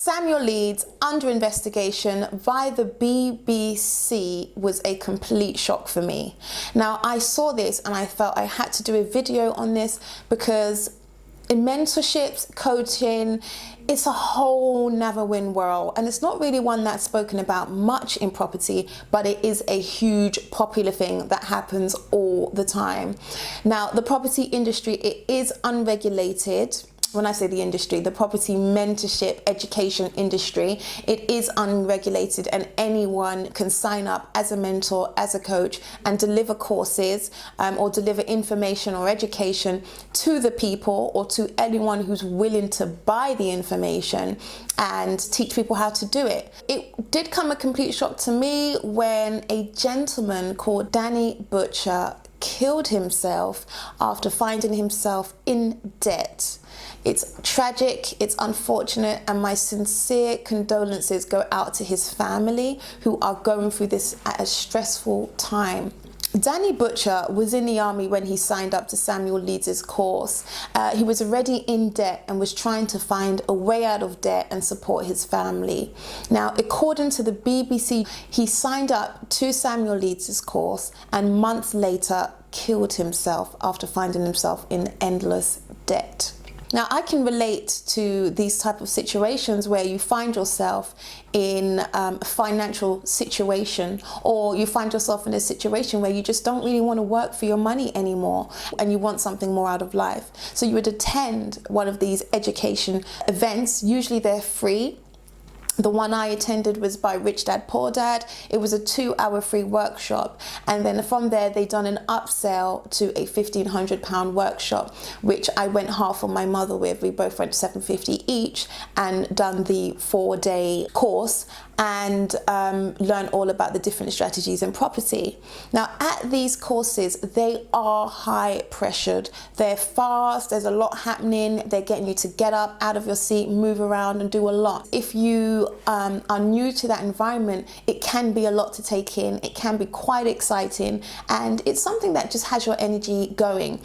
Samuel Leeds under investigation via the BBC was a complete shock for me. Now, I saw this and I felt I had to do a video on this because in mentorships, coaching, it's a whole never win world, and it's not really one that's spoken about much in property, but it is a huge popular thing that happens all the time. Now, the property industry, it is unregulated. When I say the industry, the property mentorship education industry, it is unregulated, and anyone can sign up as a mentor, as a coach, and deliver courses or deliver information or education to the people or to anyone who's willing to buy the information and teach people how to do it. It did come a complete shock to me when a gentleman called Danny Butcher killed himself after finding himself in debt. It's tragic, it's unfortunate, and my sincere condolences go out to his family who are going through this at a stressful time. Danny Butcher was in the army when he signed up to Samuel Leeds' course. He was already in debt and was trying to find a way out of debt and support his family. Now, according to the BBC, he signed up to Samuel Leeds' course and months later killed himself after finding himself in endless debt. Now, I can relate to these type of situations where you find yourself in a financial situation, or you find yourself in a situation where you just don't really want to work for your money anymore and you want something more out of life. So you would attend one of these education events. Usually they're free. The one I attended was by Rich Dad Poor Dad. It was a 2-hour free workshop. And then from there, they done an upsell to a £1,500 workshop, which I went half on my mother with. We both went £750 each and done the 4-day course and learn all about the different strategies in property. Now, at these courses, they are high pressured. They're fast, there's a lot happening. They're getting you to get up out of your seat, move around and do a lot. If you are new to that environment, it can be a lot to take in. It can be quite exciting, and it's something that just has your energy going.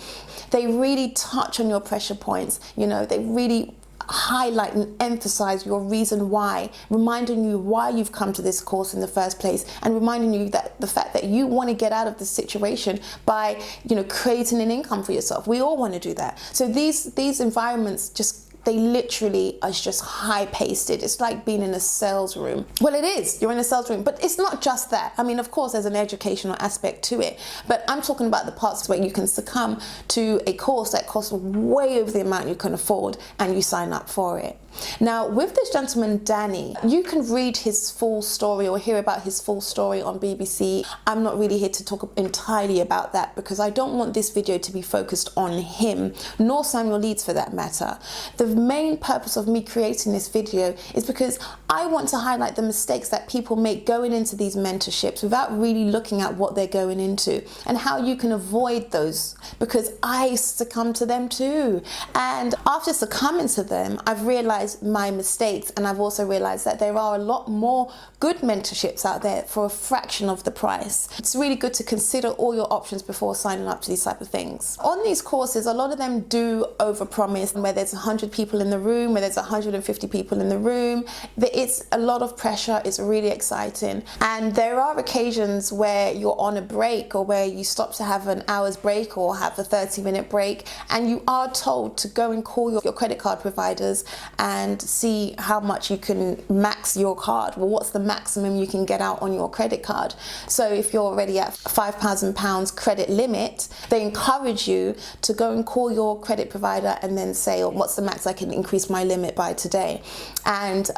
They really touch on your pressure points. You know, they really highlight and emphasize your reason why, reminding you why you've come to this course in the first place, and reminding you that the fact that you want to get out of this situation by, you know, creating an income for yourself. We all want to do that. So these environments just, they literally are just high-paced. It's like being in a sales room. Well, it is. You're in a sales room, but it's not just that. I mean, of course, there's an educational aspect to it, but I'm talking about the parts where you can succumb to a course that costs way over the amount you can afford and you sign up for it. Now, with this gentleman, Danny, you can read his full story or hear about his full story on BBC. I'm not really here to talk entirely about that because I don't want this video to be focused on him, nor Samuel Leeds for that matter. The main purpose of me creating this video is because I want to highlight the mistakes that people make going into these mentorships without really looking at what they're going into and how you can avoid those, because I succumb to them too. And after succumbing to them, I've realized my mistakes, and I've also realized that there are a lot more good mentorships out there for a fraction of the price. It's really good to consider all your options before signing up to these type of things. On these courses, a lot of them do overpromise, where there's 100 people in the room, where there's 150 people in the room. It's a lot of pressure. It's really exciting, and there are occasions where you're on a break or where you stop to have an hour's break or have a 30-minute break, and you are told to go and call your credit card providers and see how much you can max your card. Well, what's the maximum you can get out on your credit card? So if you're already at £5,000 credit limit, they encourage you to go and call your credit provider and then say, oh, what's the max I can increase my limit by today? And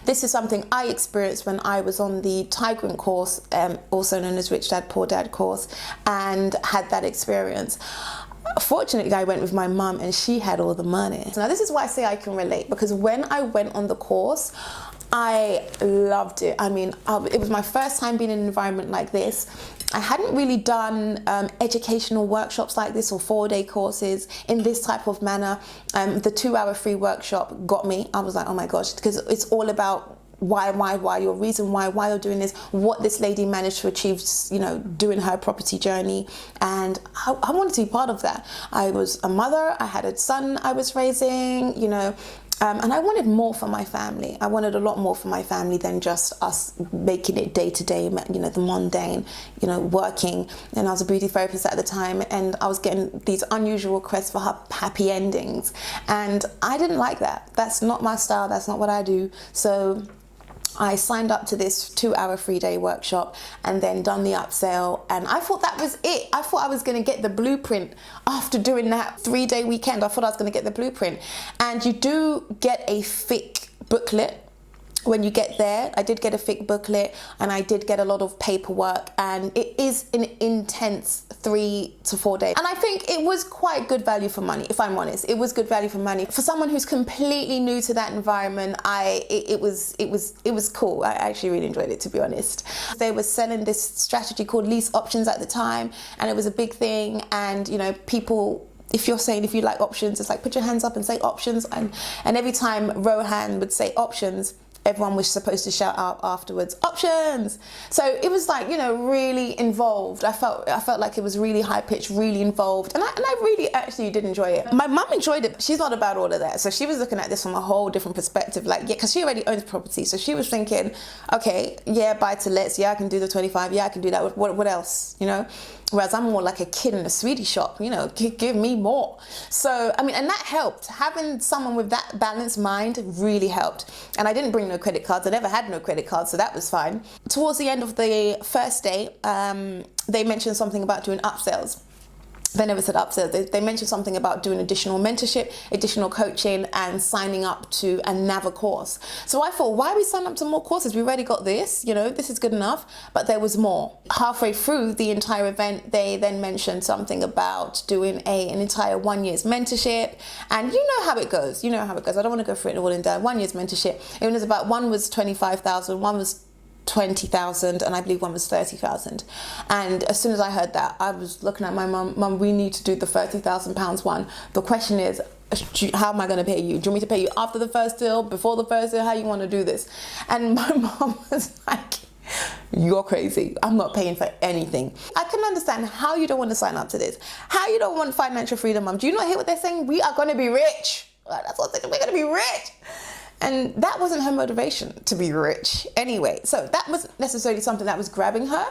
this is something I experienced when I was on the Tigrant course, also known as Rich Dad Poor Dad course, and had that experience. Fortunately, I went with my mum and she had all the money. Now, this is why I say I can relate, because when I went on the course, I loved it. I mean, it was my first time being in an environment like this. I hadn't really done educational workshops like this or 4-day courses in this type of manner. The 2-hour free workshop got me. I was like, oh my gosh, because it's all about why, your reason why you're doing this, what this lady managed to achieve, you know, doing her property journey. And I wanted to be part of that. I was a mother, I had a son I was raising, you know, And I wanted more for my family. I wanted a lot more for my family than just us making it day to day, you know, the mundane, you know, working. And I was a beauty therapist at the time, and I was getting these unusual requests for happy endings. And I didn't like that. That's not my style. That's not what I do. So I signed up to this 2-hour 3-day workshop and then done the upsell, and I thought that was it. I thought I was going to get the blueprint after doing that 3-day weekend. I thought I was going to get the blueprint. And you do get a thick booklet when you get there. I did get a thick booklet, and I did get a lot of paperwork, and it is an intense 3 to 4 days. And I think it was quite good value for money, if I'm honest. It was good value for money. For someone who's completely new to that environment, it was cool. I actually really enjoyed it, to be honest. They were selling this strategy called lease options at the time, and it was a big thing. And, you know, people, if you're saying, if you like options, it's like, put your hands up and say options. And every time Rohan would say options, everyone was supposed to shout out afterwards, options. So it was like, you know, really involved. I felt like it was really high pitched, really involved. And I really actually did enjoy it. My mum enjoyed it, but she's not about all of that. So she was looking at this from a whole different perspective. Like, yeah, because she already owns property. So she was thinking, okay, yeah, buy to lets. Yeah, I can do the 25. Yeah, I can do that. What else, you know? Whereas I'm more like a kid in a sweetie shop, you know, give me more. So, I mean, and that helped. Having someone with that balanced mind really helped. And I didn't bring no credit cards. I never had no credit cards, so that was fine. Towards the end of the first day, they mentioned something about doing upsells. They never said upsells. They mentioned something about doing additional mentorship, additional coaching, and signing up to another course. So I thought, why are we signing up to more courses? We already got this, you know, this is good enough. But there was more. Halfway through the entire event, they then mentioned something about doing an entire 1 year's mentorship. And you know how it goes. You know how it goes. I don't want to go through it all in depth. 1 year's mentorship. It was about, one was 25,000, one was 20,000, and I believe one was 30,000. And as soon as I heard that, I was looking at my mum, we need to do the £30,000 one. The question is, how am I going to pay you? Do you want me to pay you after the first deal, before the first deal? How you want to do this? And my mum was like, you're crazy. I'm not paying for anything. I can understand how you don't want to sign up to this, how you don't want financial freedom, mum. Do you not hear what they're saying? We are going to be rich. That's what they're saying. We're going to be rich. And that wasn't her motivation, to be rich anyway. So that wasn't necessarily something that was grabbing her,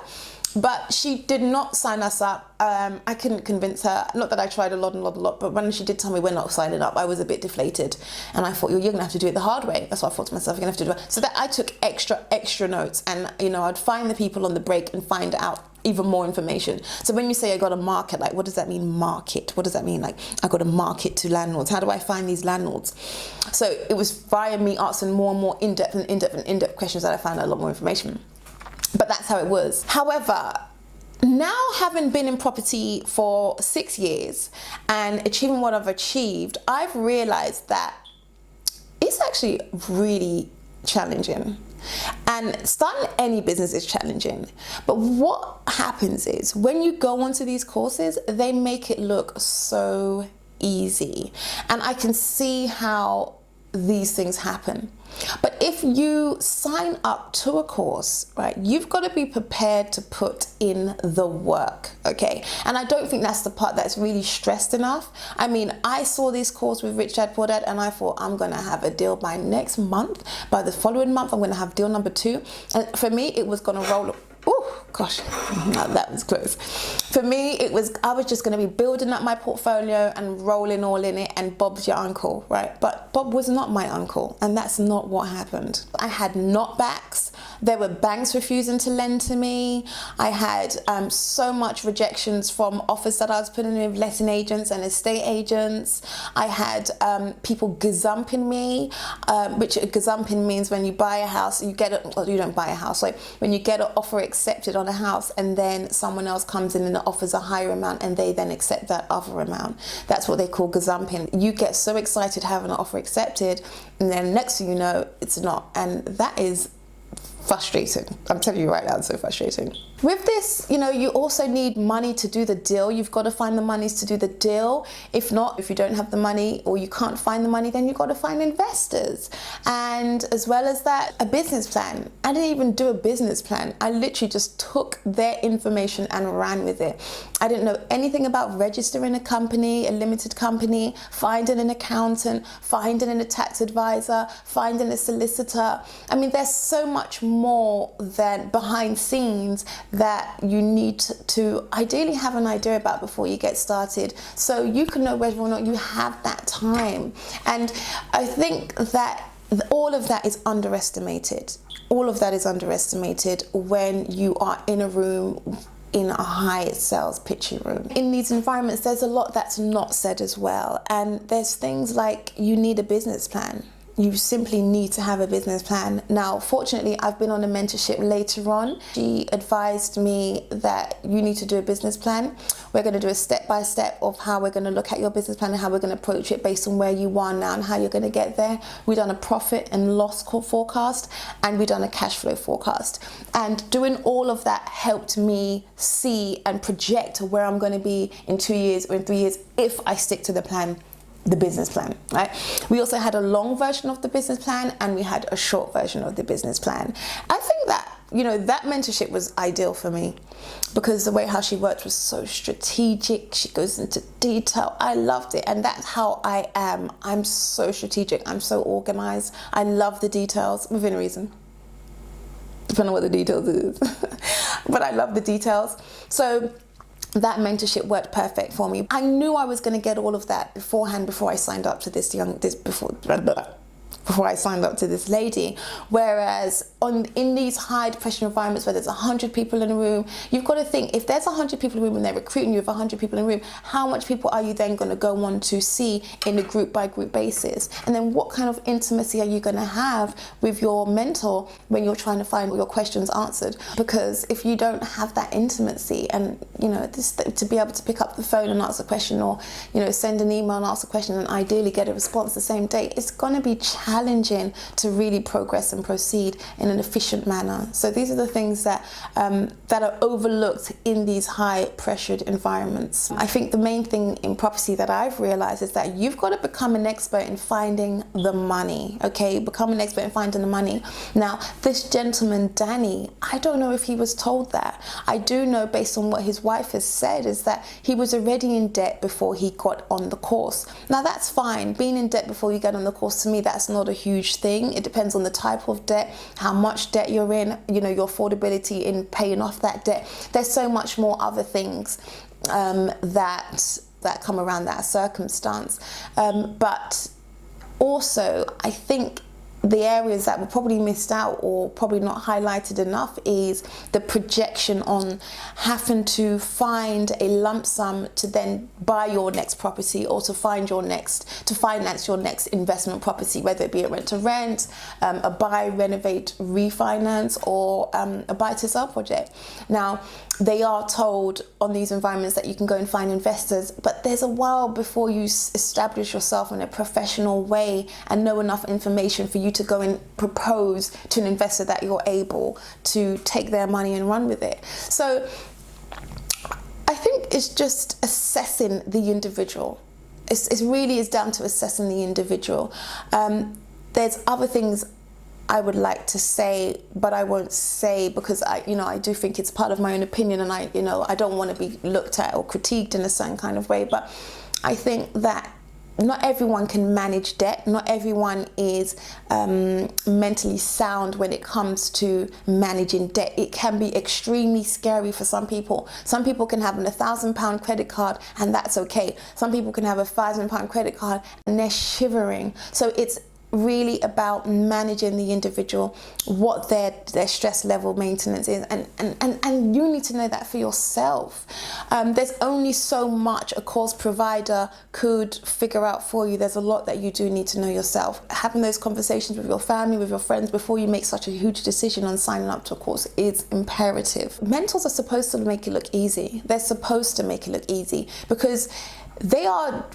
but she did not sign us up. I couldn't convince her. Not that I tried a lot, but when she did tell me we're not signing up, I was a bit deflated. And I thought, you're going to have to do it the hard way. That's what I thought to myself, you're going to have to do it. So that I took extra notes, and, you know, I'd find the people on the break and find out even more information. So when you say I got to market, like, what does that mean, market? What does that mean? Like, I got to market to landlords. How do I find these landlords? So it was via me asking more and more in-depth questions that I found out a lot more information. But that's how it was. However, now having been in property for 6 years and achieving what I've achieved, I've realized that it's actually really challenging. And starting any business is challenging. But what happens is, when you go onto these courses, they make it look so easy. And I can see how these things happen. But if you sign up to a course, right, you've got to be prepared to put in the work, okay? And I don't think that's the part that's really stressed enough. I mean, I saw this course with Rich Dad Poor Dad, and I thought, I'm going to have a deal by next month. By the following month, I'm going to have deal number 2. And for me, it was going to roll. Oh gosh, that was close. For me, I was just going to be building up my portfolio and rolling all in it, and Bob's your uncle, right? But Bob was not my uncle, and that's not what happened. I had knockbacks. There were banks refusing to lend to me. I had so much rejections from offers that I was putting in with letting agents and estate agents. I had people gazumping me, which gazumping means when you buy a house, you get it, well, you don't buy a house, like when you get an offer accepted on a house, and then someone else comes in and offers a higher amount, and they then accept that other amount. That's what they call gazumping. You get so excited having an offer accepted, and then next thing you know, it's not. And that is frustrating. I'm telling you right now, it's so frustrating. With this, you know, you also need money to do the deal. You've got to find the monies to do the deal. If not, if you don't have the money or you can't find the money, then you've got to find investors. And as well as that, a business plan. I didn't even do a business plan. I literally just took their information and ran with it. I didn't know anything about registering a company, a limited company, finding an accountant, finding a tax advisor, finding a solicitor. I mean, there's so much more than behind scenes that you need to ideally have an idea about before you get started, so you can know whether or not you have that time. And I think that all of that is underestimated. All of that is underestimated when you are in a room, in a high sales pitching room. In these environments, there's a lot that's not said as well. And there's things like you need a business plan. You simply need to have a business plan. Now, fortunately, I've been on a mentorship later on. She advised me that you need to do a business plan. We're going to do a step-by-step of how we're going to look at your business plan and how we're going to approach it based on where you are now and how you're going to get there. We've done a profit and loss forecast, and we've done a cash flow forecast. And doing all of that helped me see and project where I'm going to be in 2 years or in 3 years if I stick to the plan. The business plan, right? We also had a long version of the business plan and we had a short version of the business plan. I think that, you know, that mentorship was ideal for me because the way how she worked was so strategic. She goes into detail. I loved it. And that's how I am. I'm so strategic. I'm so organized. I love the details within reason. Depending on what the details is. But I love the details. So that mentorship worked perfect for me. I knew I was going to get all of that beforehand before I signed up to before I signed up to this lady. Whereas in these high pressure environments where there's 100 people in a room, you've got to think, if there's 100 people in a room and they're recruiting you with 100 people in a room, how much people are you then going to go on to see in a group by group basis? And then what kind of intimacy are you going to have with your mentor when you're trying to find your questions answered? Because if you don't have that intimacy and, you know, to be able to pick up the phone and ask a question, or, you know, send an email and ask a question and ideally get a response the same day, it's going to be challenging to really progress and proceed in an efficient manner. So these are the things that that are overlooked in these high pressured environments. I think the main thing in property that I've realized is that you've got to become an expert in finding the money. Okay, become an expert in finding the money. Now, this gentleman Danny, I don't know if he was told that. I do know, based on what his wife has said, is that he was already in debt before he got on the course. Now that's fine. Being in debt before you get on the course, to me, that's not a huge thing. It depends on the type of debt, how much debt you're in, you know, your affordability in paying off that debt. There's so much more other things that come around that circumstance. But also, I think the areas that were probably missed out or probably not highlighted enough is the projection on having to find a lump sum to then buy your next property, or to finance your next investment property, whether it be a rent to rent, a buy, renovate, refinance, or a buy to sell project. Now, they are told on these environments that you can go and find investors, but there's a while before you establish yourself in a professional way and know enough information for you to go and propose to an investor that you're able to take their money and run with it. So I think it's just assessing the individual. It really is down to assessing the individual. There's other things I would like to say, but I won't say because I do think it's part of my own opinion, and I don't want to be looked at or critiqued in a certain kind of way. But I think that not everyone can manage debt. Not everyone is mentally sound when it comes to managing debt. It can be extremely scary for some people. Some people can have an £1,000 credit card and that's okay. Some people can have a £1,000 credit card and they're shivering. So it's really about managing the individual, what their stress level maintenance is, and you need to know that for yourself. There's only so much a course provider could figure out for you. There's a lot that you do need to know yourself. Having those conversations with your family, with your friends, before you make such a huge decision on signing up to a course is imperative. Mentors are supposed to make it look easy. They're supposed to make it look easy because they are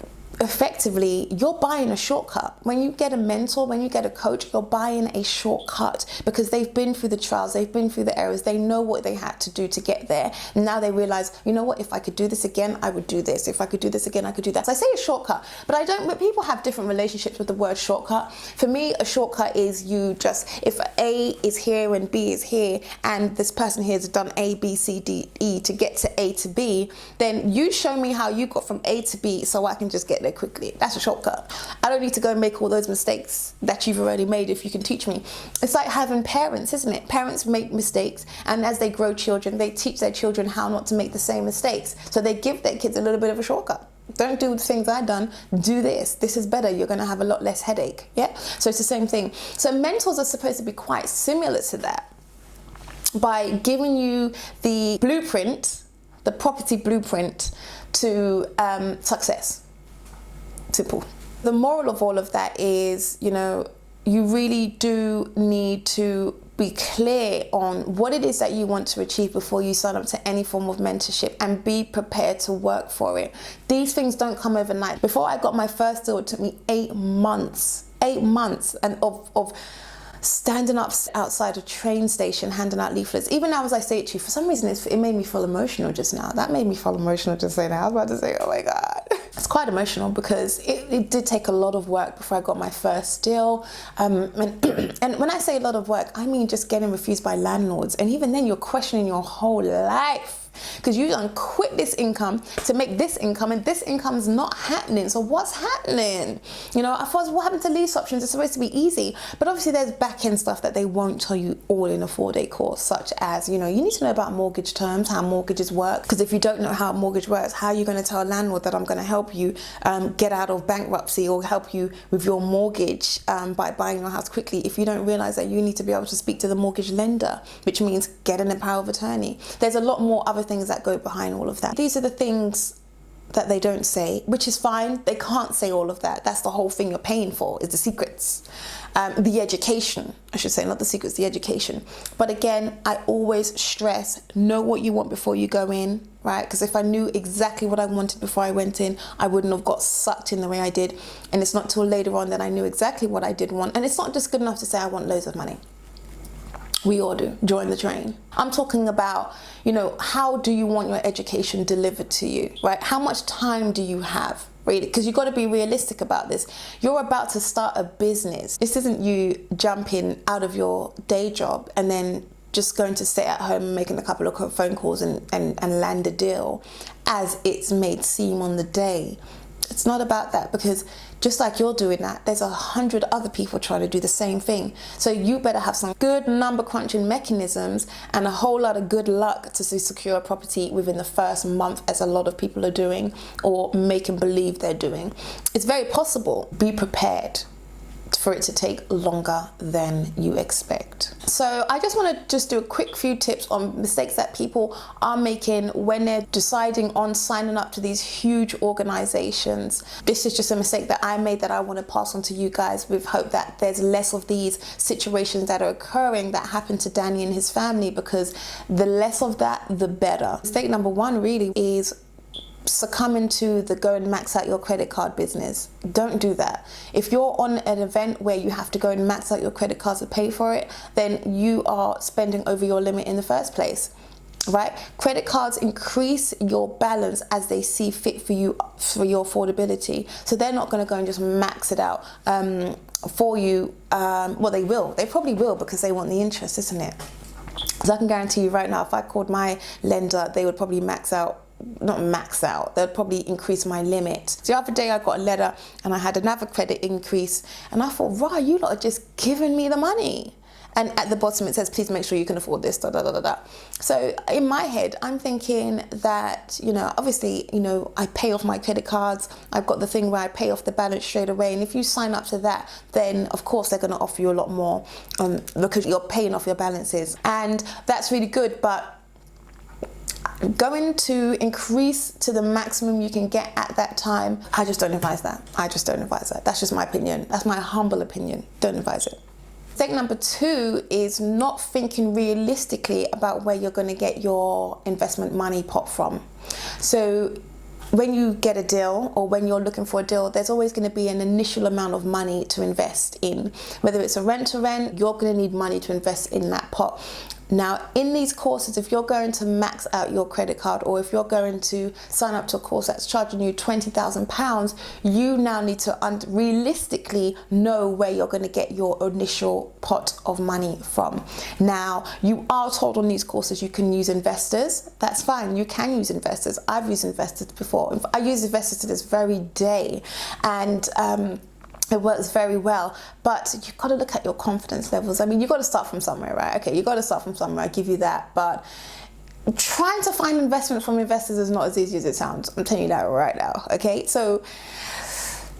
effectively, you're buying a shortcut. When you get a mentor, when you get a coach, you're buying a shortcut because they've been through the trials, they've been through the errors, they know what they had to do to get there. And now they realize, you know what, if I could do this again, I would do this. If I could do this again, I could do that. So I say a shortcut, but people have different relationships with the word shortcut. For me, a shortcut is if A is here and B is here, and this person here has done A, B, C, D, E to get to A to B, then you show me how you got from A to B so I can just get there quickly. That's a shortcut. I don't need to go and make all those mistakes that you've already made if you can teach me. It's like having parents, isn't it? Parents make mistakes, and as they grow children, they teach their children how not to make the same mistakes. So they give their kids a little bit of a shortcut. Don't do the things I've done, do this. This is better. You're going to have a lot less headache. Yeah. So it's the same thing. So mentors are supposed to be quite similar to that by giving you the blueprint, the property blueprint to success. Simple. The moral of all of that is, you really do need to be clear on what it is that you want to achieve before you sign up to any form of mentorship, and be prepared to work for it. These things don't come overnight. Before I got my first deal, it took me 8 months and of standing up outside a train station handing out leaflets. Even now as I say it to you, for some reason it made me feel emotional just now. That made me feel emotional to say that. I was about to say, oh my God. It's quite emotional because it did take a lot of work before I got my first deal. And when I say a lot of work, I mean just getting refused by landlords. And even then you're questioning your whole life, because you done quit this income to make this income, and this income's not happening. So what's happening? I thought, what happened to lease options? It's supposed to be easy, but obviously there's back-end stuff that they won't tell you all in a 4-day course, such as, you need to know about mortgage terms, how mortgages work, because if you don't know how a mortgage works, how are you going to tell a landlord that I'm going to help you get out of bankruptcy or help you with your mortgage by buying your house quickly, if you don't realize that you need to be able to speak to the mortgage lender, which means getting a power of attorney. There's a lot more other things that go behind all of that. These are the things that they don't say, which is fine. They can't say all of that. That's the whole thing you're paying for, is the secrets. The education, I should say, not the secrets, the education. But again, I always stress, know what you want before you go in, right? Because if I knew exactly what I wanted before I went in, I wouldn't have got sucked in the way I did. And it's not till later on that I knew exactly what I did want. And it's not just good enough to say I want loads of money. We all do. Join the train. I'm talking about, how do you want your education delivered to you, right? How much time do you have, really? Because you've got to be realistic about this. You're about to start a business. This isn't you jumping out of your day job and then just going to stay at home and making a couple of phone calls and land a deal as it's made seem on the day. It's not about that, because just like you're doing that, there's 100 other people trying to do the same thing. So you better have some good number crunching mechanisms and a whole lot of good luck to secure a property within the first month, as a lot of people are doing or making believe they're doing. It's very possible. Be prepared for it to take longer than you expect. So I just want to do a quick few tips on mistakes that people are making when they're deciding on signing up to these huge organizations. This is just a mistake that I made that I want to pass on to you guys, with hope that there's less of these situations that are occurring that happened to Danny and his family, because the less of that, the better. Mistake number 1 really is succumbing to the go and max out your credit card business. Don't do that. If you're on an event where you have to go and max out your credit cards to pay for it, then you are spending over your limit in the first place, right? Credit cards increase your balance as they see fit for you, for your affordability. So they're not going to go and just max it out for you. Well, they will. They probably will, because they want the interest, isn't it? So I can guarantee you right now, if I called my lender, they would probably they'd probably increase my limit. The other day I got a letter and I had another credit increase, and I thought, right, you lot are just giving me the money. And at the bottom it says, please make sure you can afford this, da da da da da. So in my head, I'm thinking that, obviously, I pay off my credit cards. I've got the thing where I pay off the balance straight away. And if you sign up to that, then of course they're going to offer you a lot more because you're paying off your balances. And that's really good, but going to increase to the maximum you can get at that time, I just don't advise that. That's just my opinion. That's my humble opinion. Don't advise it. Mistake number 2 is not thinking realistically about where you're going to get your investment money pot from. So when you get a deal or when you're looking for a deal, there's always going to be an initial amount of money to invest in. Whether it's a rent to rent, you're going to need money to invest in that pot. Now, in these courses, if you're going to max out your credit card, or if you're going to sign up to a course that's charging you £20,000, you now need to realistically know where you're going to get your initial pot of money from. Now, you are told on these courses you can use investors. That's fine. You can use investors. I've used investors before. I use investors to this very day, and it works very well, but you've got to look at your confidence levels. I mean, you've got to start from somewhere, right? Okay, you've got to start from somewhere, I give you that, but trying to find investment from investors is not as easy as it sounds. I'm telling you that right now, okay? So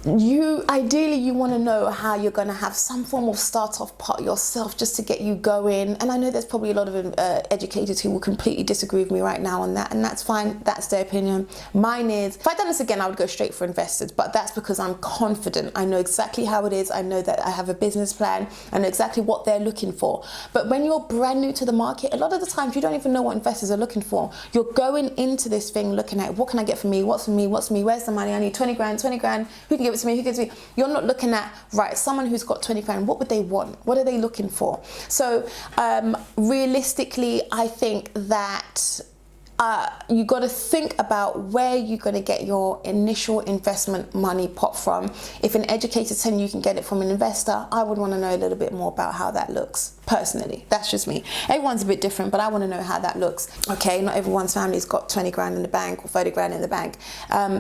ideally you want to know how you're going to have some form of start-off pot yourself just to get you going. And I know there's probably a lot of educators who will completely disagree with me right now on that, and that's fine. That's their opinion. Mine is, if I'd done this again, I would go straight for investors, but that's because I'm confident. I know exactly how it is. I know that I have a business plan. I know exactly what they're looking for. But when you're brand new to the market, a lot of the times you don't even know what investors are looking for. You're going into this thing looking at, what can I get for me? What's for me? What's for me? Where's the money? I need 20 grand, 20 grand. Who can give it to me? Who gives me? You're not looking at, right, someone who's got 20 grand, what would they want? What are they looking for? So realistically, I think that you got to think about where you're going to get your initial investment money pot from. If an educator's saying you can get it from an investor, I would want to know a little bit more about how that looks. Personally, that's just me. Everyone's a bit different, but I want to know how that looks. Okay, not everyone's family's got 20 grand in the bank or 30 grand in the bank.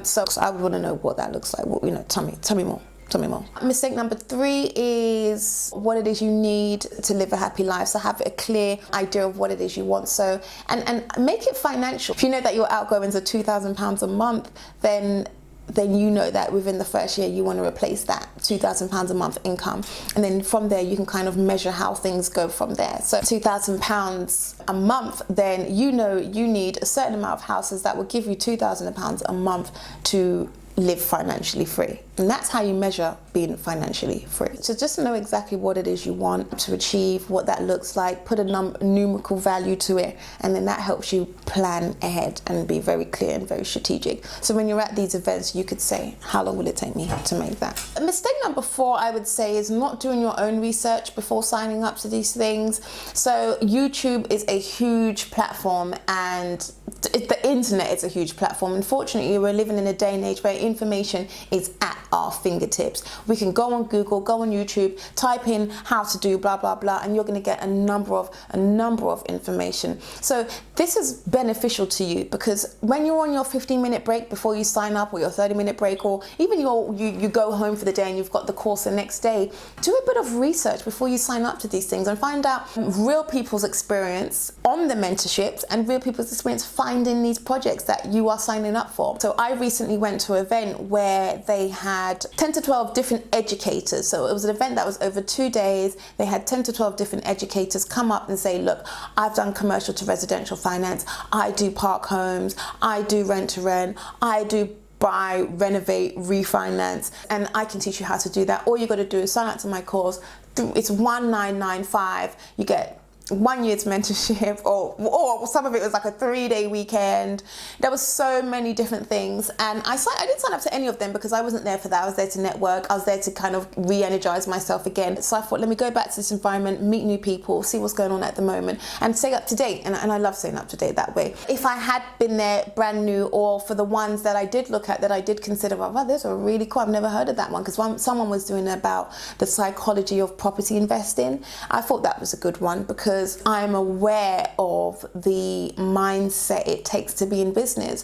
So I would want to know what that looks like. What, tell me more. Tell me more. Mistake number 3 is what it is you need to live a happy life. So have a clear idea of what it is you want. So, and make it financial. If you know that your outgoings are £2,000 a month, then you know that within the first year you want to replace that £2,000 a month income, and then from there you can kind of measure how things go from there. So £2,000 a month, then you know you need a certain amount of houses that will give you £2,000 a month to live financially free. And that's how you measure being financially free. So just know exactly what it is you want to achieve, what that looks like, put a numerical value to it, and then that helps you plan ahead and be very clear and very strategic. So when you're at these events, you could say, how long will it take me to make that? Mistake number 4, I would say, is not doing your own research before signing up to these things. So YouTube is a huge platform, and the internet is a huge platform. Unfortunately, we're living in a day and age where information is at our fingertips. We can go on Google, go on YouTube, type in how to do blah blah blah, and you're going to get a number of information. So this is beneficial to you, because when you're on your 15-minute break before you sign up, or your 30-minute break, or even you go home for the day and you've got the course the next day, do a bit of research before you sign up to these things and find out real people's experience on the mentorships and real people's experience finding these projects that you are signing up for. So I recently went to an event where they had 10 to 12 different educators. So it was an event that was over 2 days. They had 10 to 12 different educators come up and say, look, I've done commercial to residential finance, I do park homes, I do rent to rent, I do buy, renovate, refinance, and I can teach you how to do that. All you got to do is sign up to my course. It's 1995. You get 1 year's mentorship, or some of it was like a 3-day weekend. There was so many different things, and I didn't sign up to any of them because I wasn't there for that. I was there to network. I was there to kind of re-energize myself again. So I thought, let me go back to this environment, meet new people, see what's going on at the moment, and stay up to date. And I love staying up to date that way. If I had been there brand new, or for the ones that I did look at, that I did consider, wow, those are really cool, I've never heard of that one, because someone was doing about the psychology of property investing. I thought that was a good one, because I'm aware of the mindset it takes to be in business.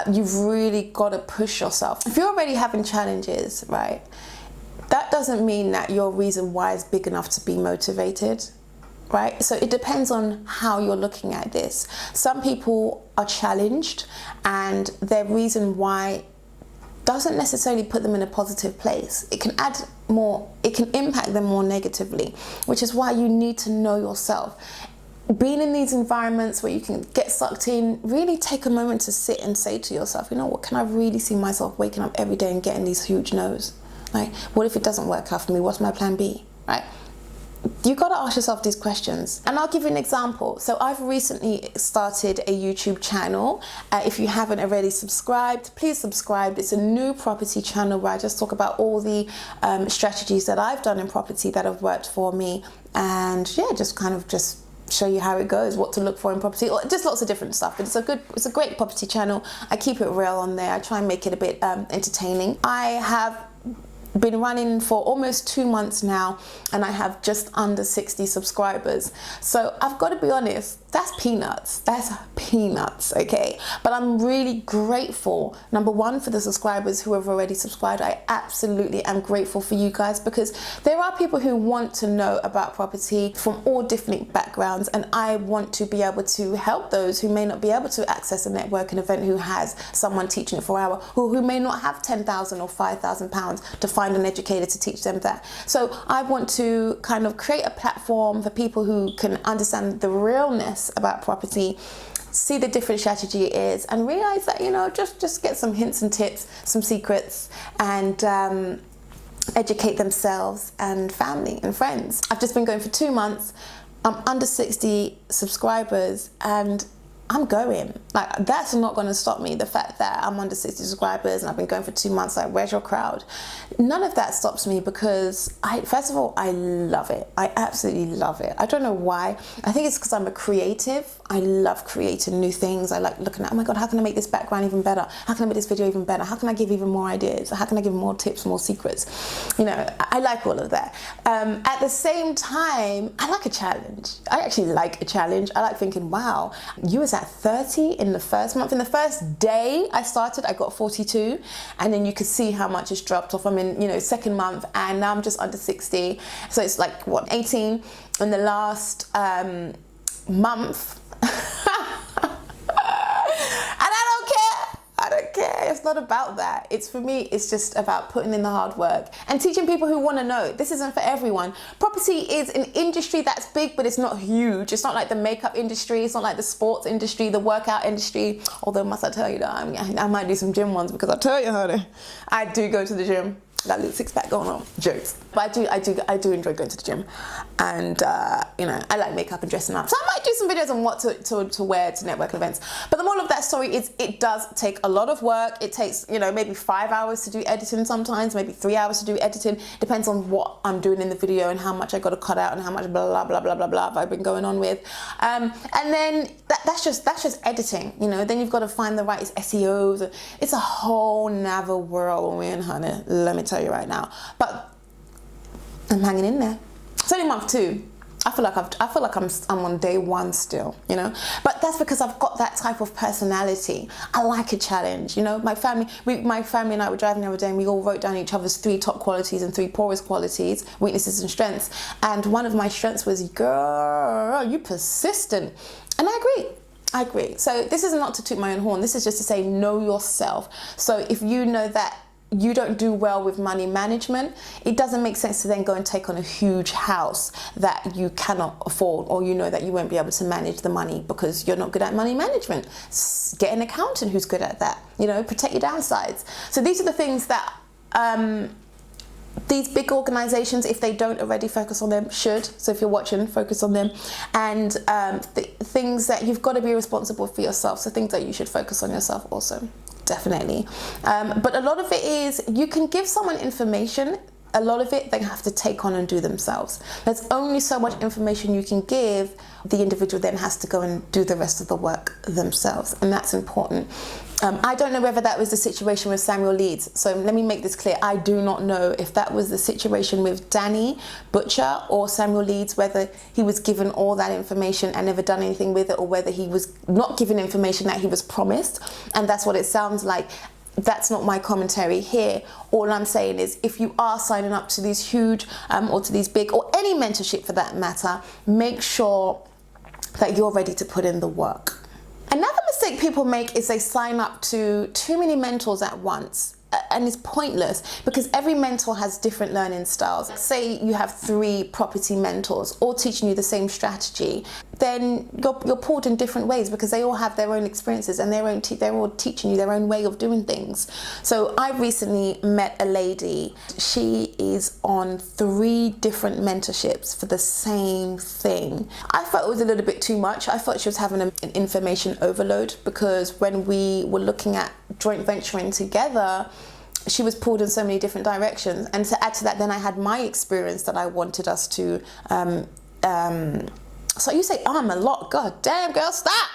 You've really got to push yourself. If you're already having challenges, right, that doesn't mean that your reason why is big enough to be motivated, right? So it depends on how you're looking at this. Some people are challenged, and their reason why doesn't necessarily put them in a positive place. It can add more, it can impact them more negatively, which is why you need to know yourself. Being in these environments where you can get sucked in, really take a moment to sit and say to yourself, you know what, can I really see myself waking up every day and getting these huge no's? Like, what if it doesn't work out for me? What's my plan B, right? you got to ask yourself these questions. And I'll give you an example. So I've recently started a YouTube channel. If you haven't already subscribed, please subscribe. It's a new property channel where I just talk about all the strategies that I've done in property that have worked for me. And yeah, just kind of just show you how it goes, what to look for in property, or just lots of different stuff. But it's a great property channel. I keep it real on there. I try and make it a bit entertaining. I have been running for almost 2 months now, and I have just under 60 subscribers. So I've got to be honest, that's peanuts. That's peanuts, okay? But I'm really grateful, number one, for the subscribers who have already subscribed. I absolutely am grateful for you guys, because there are people who want to know about property from all different backgrounds, and I want to be able to help those who may not be able to access a networking event, who has someone teaching it for an hour, or who may not have 10,000 or 5,000 pounds to find an educator to teach them that. So I want to kind of create a platform for people who can understand the realness about property, see the different strategy it is, and realize that, you know, just get some hints and tips, some secrets, and educate themselves and family and friends. I've just been going for 2 months. I'm under 60 subscribers, and I'm going. Like, that's not going to stop me. The fact that I'm under 60 subscribers and I've been going for 2 months, like, where's your crowd? None of that stops me, because first of all, I love it. I absolutely love it. I don't know why. I think it's because I'm a creative. I love creating new things. I like looking at, oh my God, how can I make this background even better? How can I make this video even better? How can I give even more ideas? How can I give more tips, more secrets? You know, I like all of that. At the same time, I like a challenge. I actually like a challenge. I like thinking, wow, you was at 30 in the first month. In the first day I started, I got 42, and then you could see how much it's dropped off. I'm in, you know, second month, and now I'm just under 60. So it's like, what, 18 in the last month. I don't care. It's not about that. It's, for me, it's just about putting in the hard work and teaching people who want to know. This isn't for everyone. Property is an industry that's big, but it's not huge. It's not like the makeup industry. It's not like the sports industry, the workout industry. Although, must I tell you that I might do some gym ones, because I tell you, honey, I do go to the gym. That little six-pack going on, jokes. But I do enjoy going to the gym, and you know, I like makeup and dressing up. So I might do some videos on what to wear to networking events. But the moral of that story is, it does take a lot of work. It takes, you know, maybe 5 hours to do editing sometimes, maybe 3 hours to do editing. Depends on what I'm doing in the video and how much I got to cut out and how much blah blah blah blah blah blah I've been going on with. And then that's just editing. You know, then you've got to find the right SEOs. It's a whole nother whirlwind, honey. Let me tell you right now. But I'm hanging in there. It's only month 2. I feel like I'm on day 1 still, you know. But that's because I've got that type of personality. I like a challenge, you know. My family and I were driving the other day, and we all wrote down each other's 3 top qualities and 3 poorest qualities, weaknesses and strengths. And one of my strengths was, girl, you persistent. And I agree. So this is not to toot my own horn. This is just to say, know yourself. So if you know that you don't do well with money management, it doesn't make sense to then go and take on a huge house that you cannot afford, or you know that you won't be able to manage the money because you're not good at money management. Get an accountant who's good at that. You know, protect your downsides. So these are the things that these big organizations, if they don't already focus on them, should. So if you're watching, focus on them. And things that you've got to be responsible for yourself. So things that you should focus on yourself also. Definitely. But a lot of it is, you can give someone information. A lot of it they have to take on and do themselves. There's only so much information you can give. The individual then has to go and do the rest of the work themselves, and that's important. I don't know whether that was the situation with Samuel Leeds. So let me make this clear. I do not know if that was the situation with Danny Butcher or Samuel Leeds, whether he was given all that information and never done anything with it, or whether he was not given information that he was promised. And that's what it sounds like. That's not my commentary here. All I'm saying is, if you are signing up to these huge or to these big, or any mentorship for that matter, make sure that you're ready to put in the work. Another mistake people make is they sign up to too many mentors at once. And it's pointless, because every mentor has different learning styles. Say you have 3 property mentors all teaching you the same strategy. then you're pulled in different ways, because they all have their own experiences and they're all teaching you their own way of doing things. So I recently met a lady. She is on 3 different mentorships for the same thing. I felt it was a little bit too much. I thought she was having an information overload, because when we were looking at joint venturing together, she was pulled in so many different directions. And to add to that, then I had my experience that I wanted us to so you say, I'm a lot, god damn girl, stop.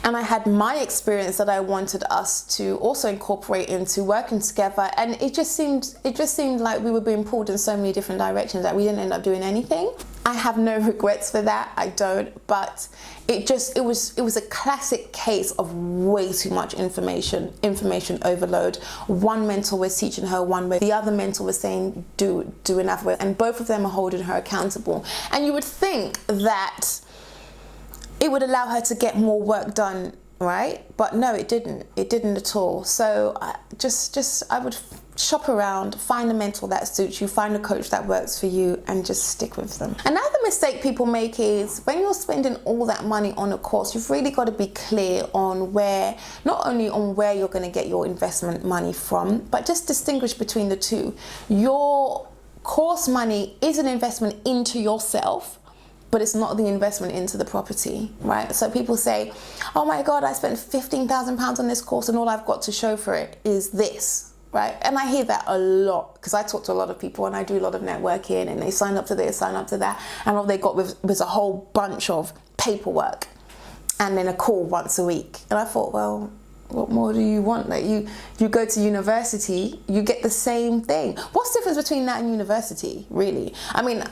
And I had my experience that I wanted us to also incorporate into working together, and it just seemed like we were being pulled in so many different directions that we didn't end up doing anything. I have no regrets for that, I don't, but it was a classic case of way too much information overload. One mentor was teaching her one way, the other mentor was saying do another way, and both of them are holding her accountable. And you would think that it would allow her to get more work done, right? But no, it didn't at all. So I would shop around, find a mentor that suits you, find a coach that works for you, and just stick with them. Another mistake people make is when you're spending all that money on a course, you've really got to be clear on not only on where you're going to get your investment money from, but just distinguish between the two. Your course money is an investment into yourself, but it's not the investment into the property, right? So people say, oh my God, I spent £15,000 on this course and all I've got to show for it is this, right? And I hear that a lot, because I talk to a lot of people and I do a lot of networking, and they sign up to this, sign up to that, and all they got was a whole bunch of paperwork and then a call once a week. And I thought, well, what more do you want? Like you go to university, you get the same thing. What's the difference between that and university, really? I mean,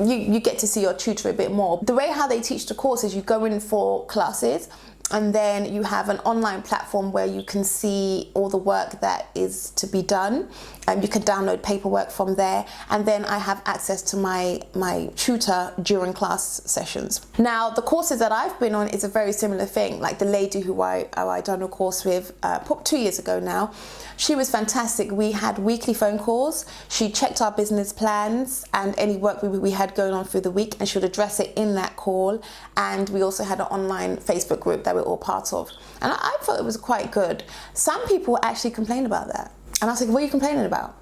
you get to see your tutor a bit more. The way how they teach the course is you go in for classes, and then you have an online platform where you can see all the work that is to be done, and you can download paperwork from there. And then I have access to my tutor during class sessions. Now, the courses that I've been on is a very similar thing. Like the lady who I done a course with 2 years ago now, she was fantastic. We had weekly phone calls. She checked our business plans and any work we had going on through the week, and she would address it in that call. And we also had an online Facebook group that we're all part of. And I thought it was quite good. Some people actually complain about that. And I was like, what are you complaining about?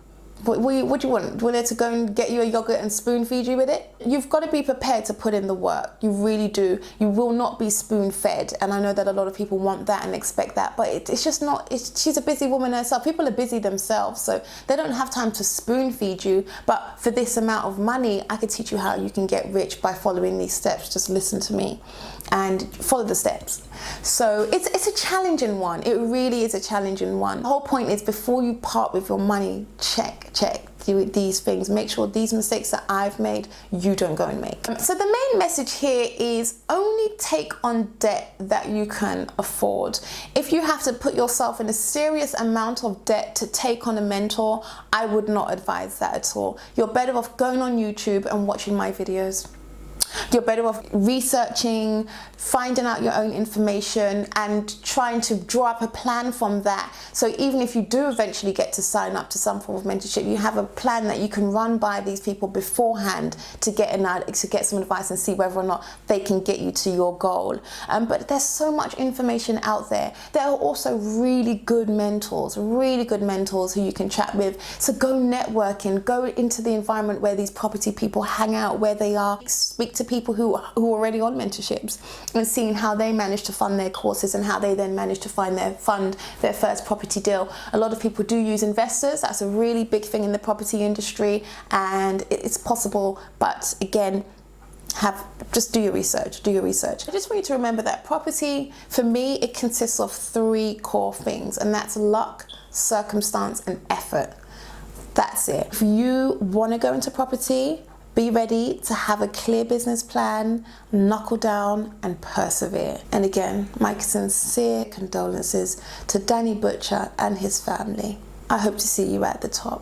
What do you want? Do you want her to go and get you a yogurt and spoon feed you with it? You've got to be prepared to put in the work. You really do. You will not be spoon fed. And I know that a lot of people want that and expect that, but it's just not. She's a busy woman herself. People are busy themselves, so they don't have time to spoon feed you. But for this amount of money, I could teach you how you can get rich by following these steps. Just listen to me and follow the steps. So it's a challenging one. It really is a challenging one. The whole point is, before you part with your money, check these things. Make sure these mistakes that I've made, you don't go and make. So the main message here is only take on debt that you can afford. If you have to put yourself in a serious amount of debt to take on a mentor, I would not advise that at all. You're better off going on YouTube and watching my videos. You're better off researching, finding out your own information, and trying to draw up a plan from that. So even if you do eventually get to sign up to some form of mentorship, you have a plan that you can run by these people beforehand to get some advice and see whether or not they can get you to your goal. But there's so much information out there. There are also really good mentors who you can chat with. So go networking, go into the environment where these property people hang out, where they are. Speak to people who are already on mentorships and seeing how they manage to fund their courses and how they then manage to fund their first property deal. A lot of people do use investors. That's a really big thing in the property industry, and it's possible, but again, just do your research. I just want you to remember that property, for me, it consists of 3 core things, and that's luck, circumstance, and effort. That's it. If you want to go into property, be ready to have a clear business plan, knuckle down, and persevere. And again, my sincere condolences to Danny Butcher and his family. I hope to see you at the top.